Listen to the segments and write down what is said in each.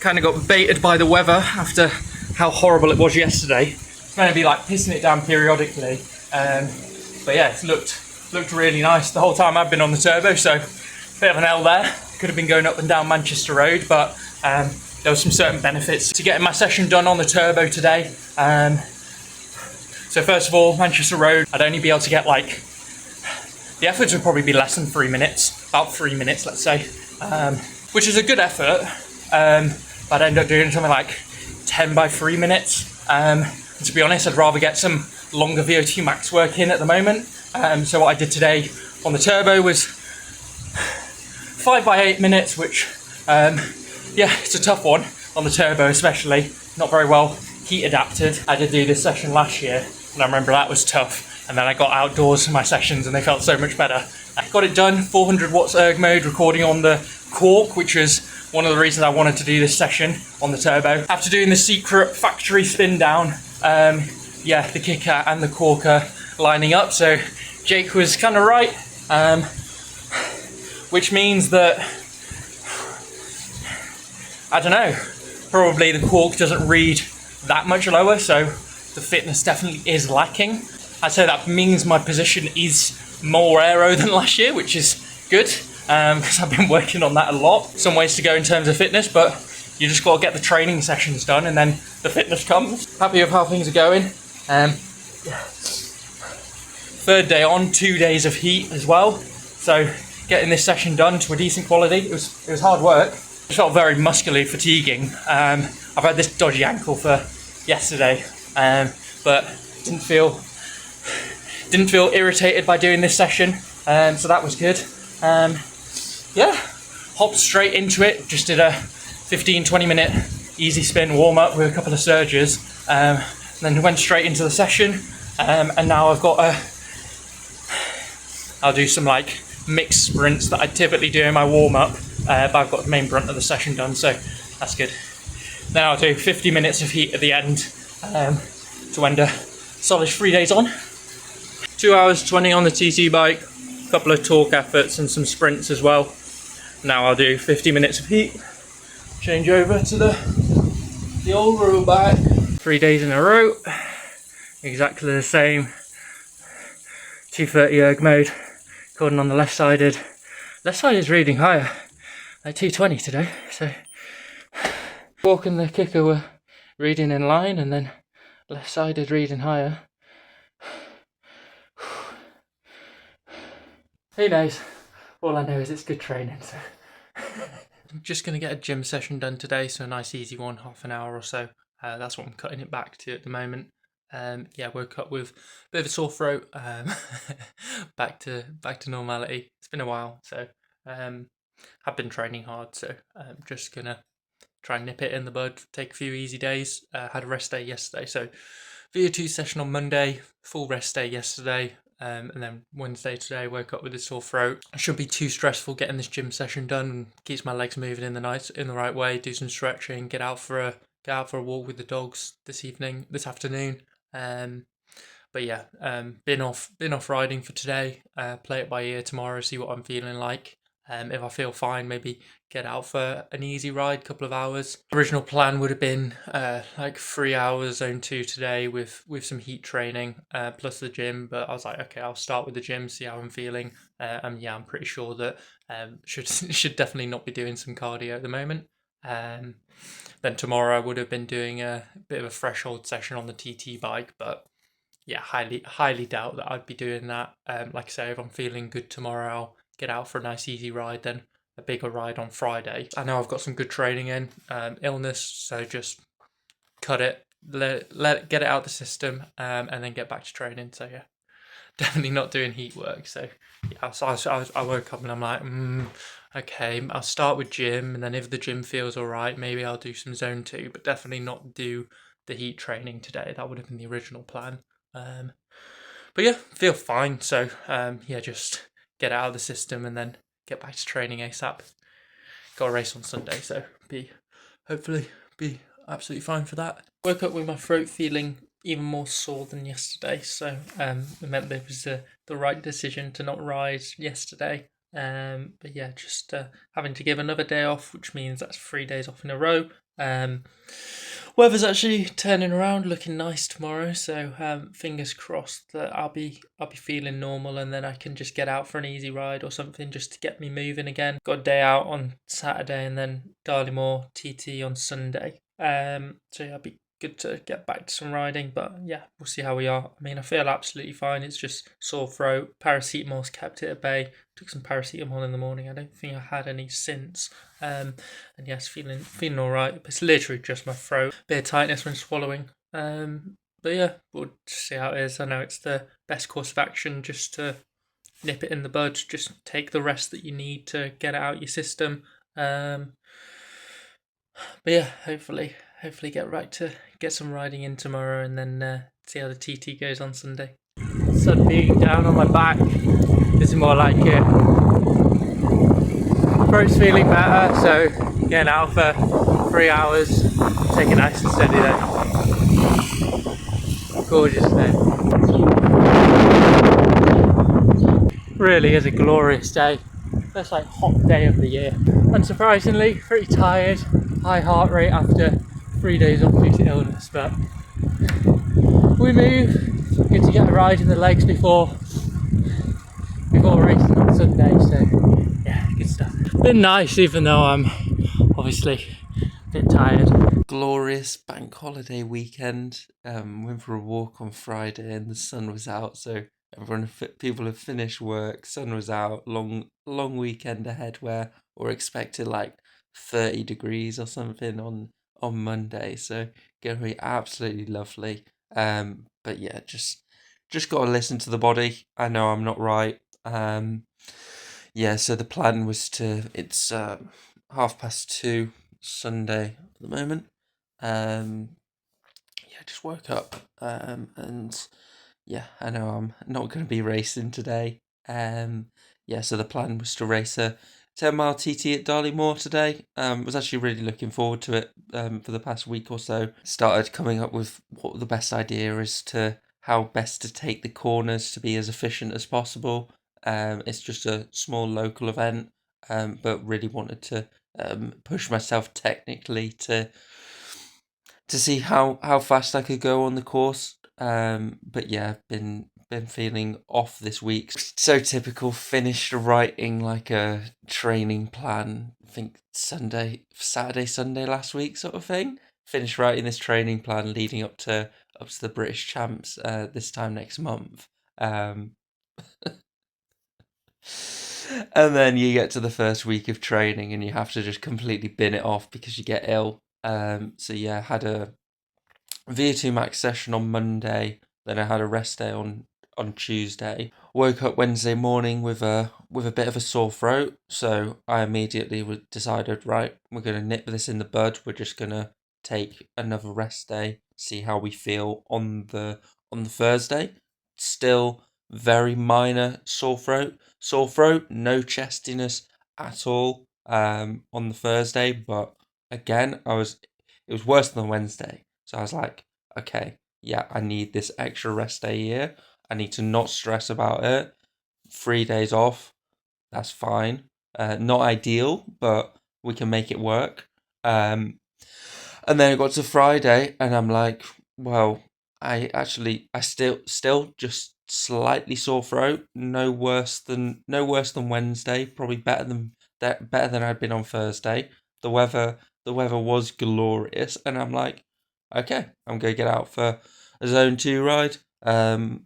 kind of got baited by the weather after how horrible it was yesterday. It's going to be like pissing it down periodically. But yeah, it looked really nice the whole time I've been on the turbo, so bit of an L there. Could have been going up and down Manchester Road, but there were some certain benefits to getting my session done on the turbo today. So first of all, Manchester Road, I'd only be able to get like, the efforts would probably be less than 3 minutes, about 3 minutes, let's say, which is a good effort. But I'd end up doing something like 10 by 3 minutes. And to be honest, I'd rather get some longer VO2 max work in at the moment. So what I did today on the turbo was 5 by 8 minutes, which, yeah, it's a tough one on the turbo especially, not very well heat adapted. I did do this session last year, and I remember that was tough. And then I got outdoors in my sessions and they felt so much better. I got it done, 400 watts erg mode, recording on the cork, which is one of the reasons I wanted to do this session on the turbo. After doing the secret factory spin down, yeah, the kicker and the corker lining up, so Jake was kind of right, which means that, I don't know, probably the cork doesn't read that much lower, so the fitness definitely is lacking. I'd say that means my position is more aero than last year, which is good, because I've been working on that a lot. Some ways to go in terms of fitness, but you just got to get the training sessions done and then the fitness comes. Happy with how things are going. Third day on, 2 days of heat as well, so getting this session done to a decent quality, it was hard work. It felt very muscularly fatiguing. I've had this dodgy ankle for yesterday, but didn't feel irritated by doing this session, so that was good. Yeah, hopped straight into it, just did a 15-20 minute easy spin warm up with a couple of surges, and then went straight into the session, and now I'll do some like mixed sprints that I typically do in my warm up, but I've got the main brunt of the session done, so that's good. Then I'll do 50 minutes of heat at the end, to end a solid 3 days on. 2 hours 20 on the TT bike, a couple of torque efforts and some sprints as well. Now I'll do 50 minutes of heat, change over to the old road bike. 3 days in a row, exactly the same. 230 erg mode, recording on the left sided. Left side is reading higher, like 220 today, so walk and the kicker were reading in line, and then left sided reading higher. Who knows? All I know is it's good training. So I'm just going to get a gym session done today, so a nice easy one, half an hour or so. That's what I'm cutting it back to at the moment. Yeah, woke up with a bit of a sore throat. Back to normality. It's been a while, so I've been training hard, so I'm just gonna try and nip it in the bud. Take a few easy days. Had a rest day yesterday, so VO2 session on Monday, full rest day yesterday. And then Wednesday today, woke up with a sore throat. It shouldn't be too stressful getting this gym session done. Keeps my legs moving in the right way. Do some stretching. Get out for a walk with the dogs this afternoon. But yeah, been off riding for today. Play it by ear tomorrow. See what I'm feeling like. If I feel fine, maybe get out for an easy ride, couple of hours. Original plan would have been like 3 hours zone 2 today with some heat training plus the gym, but I was like, okay, I'll start with the gym, see how I'm feeling. And yeah, I'm pretty sure that should definitely not be doing some cardio at the moment. Then tomorrow I would have been doing a bit of a threshold session on the TT bike, but yeah, highly doubt that I'd be doing that. Like I say, if I'm feeling good tomorrow, I'll get out for a nice easy ride, then a bigger ride on Friday. I know I've got some good training in, illness, so just cut it, let it get it out of the system, and then get back to training. So yeah, definitely not doing heat work. So yeah, I woke up and I'm like, okay, I'll start with gym, and then if the gym feels all right, maybe I'll do some zone 2, but definitely not do the heat training today. That would have been the original plan. But yeah, feel fine. So yeah, just get out of the system and then get back to training ASAP. Got a race on Sunday, so hopefully be absolutely fine for that. Woke up with my throat feeling even more sore than yesterday, so it meant that it was the right decision to not ride yesterday. But yeah, just having to give another day off, which means that's 3 days off in a row. Um, Weather's actually turning around, looking nice tomorrow. So fingers crossed that I'll be feeling normal, and then I can just get out for an easy ride or something just to get me moving again. Got a day out on Saturday, and then Darley TT on Sunday. So yeah, it'll be good to get back to some riding. But yeah, we'll see how we are. I mean, I feel absolutely fine. It's just sore throat. Paracetamol's kept it at bay. Took some paracetamol in the morning. I don't think I had any since. And yes, feeling all right. It's literally just my throat, bit of tightness when swallowing. But yeah, we'll just see how it is. I know it's the best course of action just to nip it in the bud. Just take the rest that you need to get it out your system. Um, but yeah, hopefully get some riding in tomorrow, and then see how the TT goes on Sunday. Sun beating down on my back. This is more like it. Throat's feeling better, so getting out for 3 hours, take it nice and steady though. Gorgeous day. Really is a glorious day. First like hot day of the year. Unsurprisingly, pretty tired, high heart rate after 3 days off due to illness, but we move. Good to get a ride in the legs before racing on Sunday, so yeah, good stuff. Been nice even though I'm obviously a bit tired. Glorious bank holiday weekend. Went for a walk on Friday and the sun was out, so people have finished work. Sun was out. Long weekend ahead where we're expected like 30 degrees or something on Monday. So gonna be absolutely lovely. But yeah, just gotta listen to the body. I know I'm not right. Yeah. So the plan was it's 2:30 Sunday at the moment. Yeah, just woke up. And yeah, I know I'm not going to be racing today. Yeah, so the plan was to race a 10-mile TT at Darley today. Was actually really looking forward to it. For the past week or so, started coming up with what the best idea is to how best to take the corners to be as efficient as possible. It's just a small local event. But really wanted to push myself technically to see how fast I could go on the course. But yeah, been feeling off this week. So typical. Finished writing like a training plan. I think Saturday, Sunday last week, sort of thing. Finished writing this training plan leading up to the British Champs this time next month. Um, and then you get to the first week of training and you have to just completely bin it off because you get ill. So yeah, had a VO2 max session on Monday, then I had a rest day on Tuesday. Woke up Wednesday morning with a bit of a sore throat, so I immediately decided, right, we're gonna nip this in the bud. We're just gonna take another rest day, see how we feel on the Thursday. Still very minor sore throat. No chestiness at all. On the Thursday, but again, it was worse than Wednesday. So I was like, okay, yeah, I need this extra rest day here. I need to not stress about it. 3 days off, that's fine. Not ideal, but we can make it work. And then it got to Friday, and I'm like, well, I still just slightly sore throat. No worse than Wednesday. Probably better than I'd been on Thursday. The weather was glorious, and I'm like, okay, I'm gonna get out for a zone 2 ride. And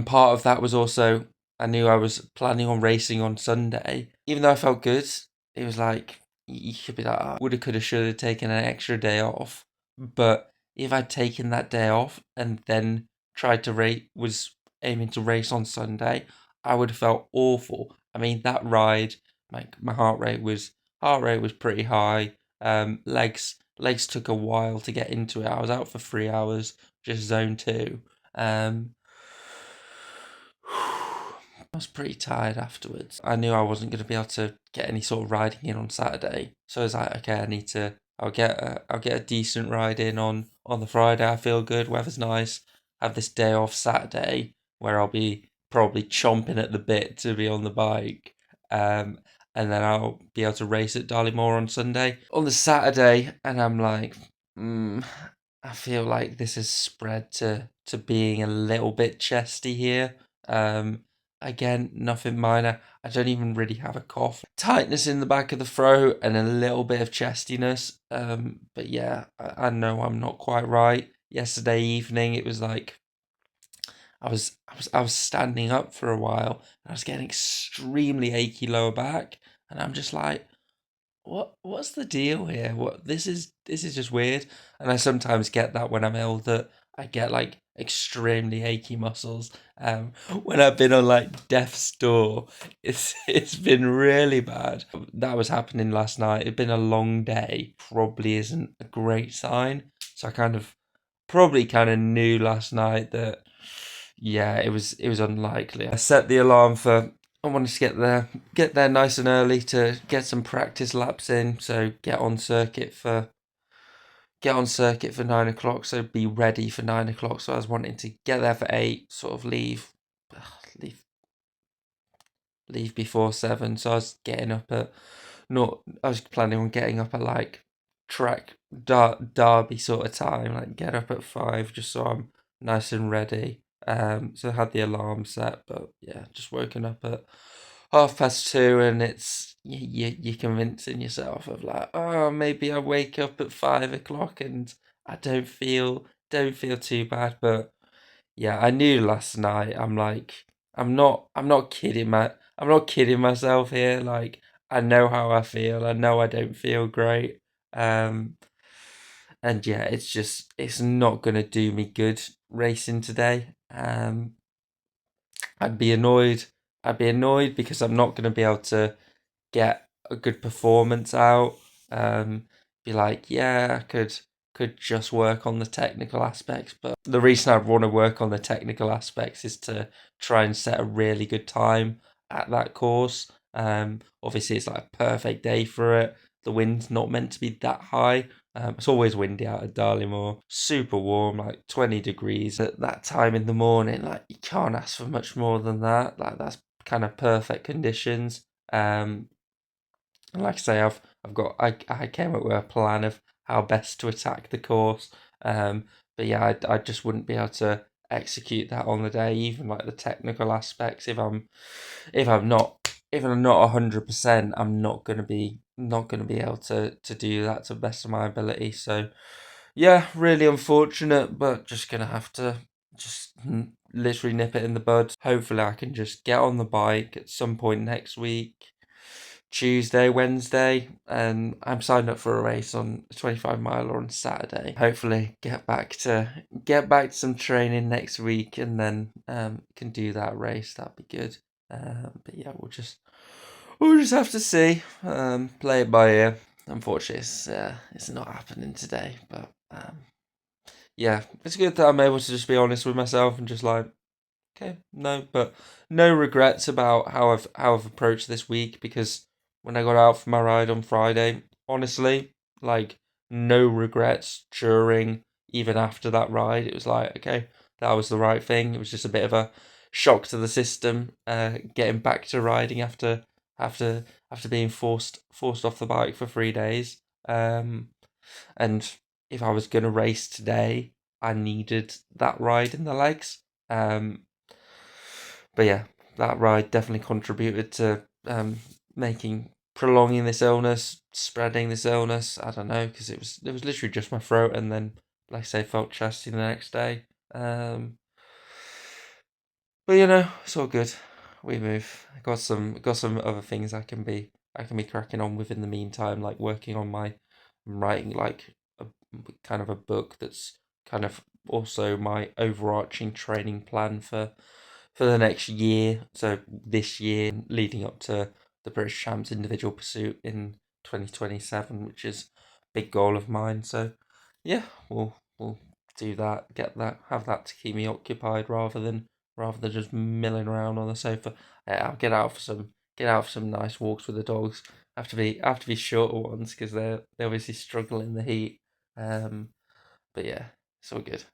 part of that was also I knew I was planning on racing on Sunday. Even though I felt good, it was like you could be like, oh, woulda, coulda, shoulda taken an extra day off. But if I'd taken that day off and then tried to was aiming to race on Sunday, I would have felt awful. I mean, that ride, like my heart rate was pretty high. Legs took a while to get into it. I was out for 3 hours, just zone 2. I was pretty tired afterwards. I knew I wasn't going to be able to get any sort of riding in on Saturday, so I was like, okay, I'll get a decent ride in on the Friday. I feel good, weather's nice. Have this day off Saturday where I'll be probably chomping at the bit to be on the bike. and then I'll be able to race at Darley-Moor on Sunday. On the Saturday, and I'm like, I feel like this has spread to being a little bit chesty here. Again, nothing minor. I don't even really have a cough. Tightness in the back of the throat and a little bit of chestiness. But yeah, I know I'm not quite right. Yesterday evening, it was like I was standing up for a while and I was getting extremely achy lower back, and I'm just like, what's the deal here? This is just weird. And I sometimes get that when I'm ill, that I get like extremely achy muscles. When I've been on like death's door, it's been really bad. That was happening last night. It'd been a long day. Probably isn't a great sign. So I probably kind of knew last night that yeah, it was unlikely. I set the alarm for I wanted to get there nice and early to get some practice laps in, so get on circuit for 9 o'clock, so be ready for 9 o'clock. So I was wanting to get there for 8, sort of leave leave before 7. So I was getting up at not I was planning on getting up at like track derby sort of time, like get up at 5 just so I'm nice and ready. So I had the alarm set, but yeah, just woken up at 2:30, and it's you're convincing yourself of like, oh, maybe I wake up at 5 o'clock and I don't feel too bad. But yeah, I knew last night. I'm like, I'm not kidding myself here. Like, I know how I feel. I know I don't feel great. Um, and yeah, it's not gonna do me good racing today. I'd be annoyed. I'd be annoyed because I'm not gonna be able to get a good performance out. Um, be like, yeah, I could just work on the technical aspects, but the reason I'd want to work on the technical aspects is to try and set a really good time at that course. Obviously it's like a perfect day for it. The wind's not meant to be that high. It's always windy out at Darley-Moor. Super warm, like 20 degrees at that time in the morning. Like, you can't ask for much more than that. Like, that's kind of perfect conditions. Um, and like I say, I came up with a plan of how best to attack the course. But yeah, I just wouldn't be able to execute that on the day, even like the technical aspects. If I'm not 100%, I'm not gonna be able to do that to the best of my ability. So yeah, really unfortunate, but just gonna have to just literally nip it in the bud. Hopefully, I can just get on the bike at some point next week, Tuesday, Wednesday, and I'm signed up for a race on a 25 miler on Saturday. Hopefully, get back to some training next week, and then can do that race. That'd be good. But yeah, we'll just have to see. Play it by ear. Unfortunately, it's not happening today, but yeah, it's good that I'm able to just be honest with myself and just like, okay, no regrets about how I've approached this week, because when I got out for my ride on Friday, honestly, like, no regrets during, even after that ride. It was like, okay, that was the right thing. It was just a bit of a shock to the system, getting back to riding after after being forced off the bike for 3 days. And if I was gonna race today, I needed that ride in the legs. Um, but yeah, that ride definitely contributed to prolonging this illness, spreading this illness. I don't know, because it was literally just my throat, and then, like I say, felt chesty the next day. But it's all good. We move. I got some other things I can be cracking on with in the meantime, like working on I'm writing like a kind of a book that's kind of also my overarching training plan for the next year. So this year, leading up to the British Champs Individual Pursuit in 2027, which is a big goal of mine. So yeah, we'll do that, have that to keep me occupied rather than just milling around on the sofa. I'll get out for some nice walks with the dogs. Have to be shorter ones because they obviously struggle in the heat. But yeah, it's all good.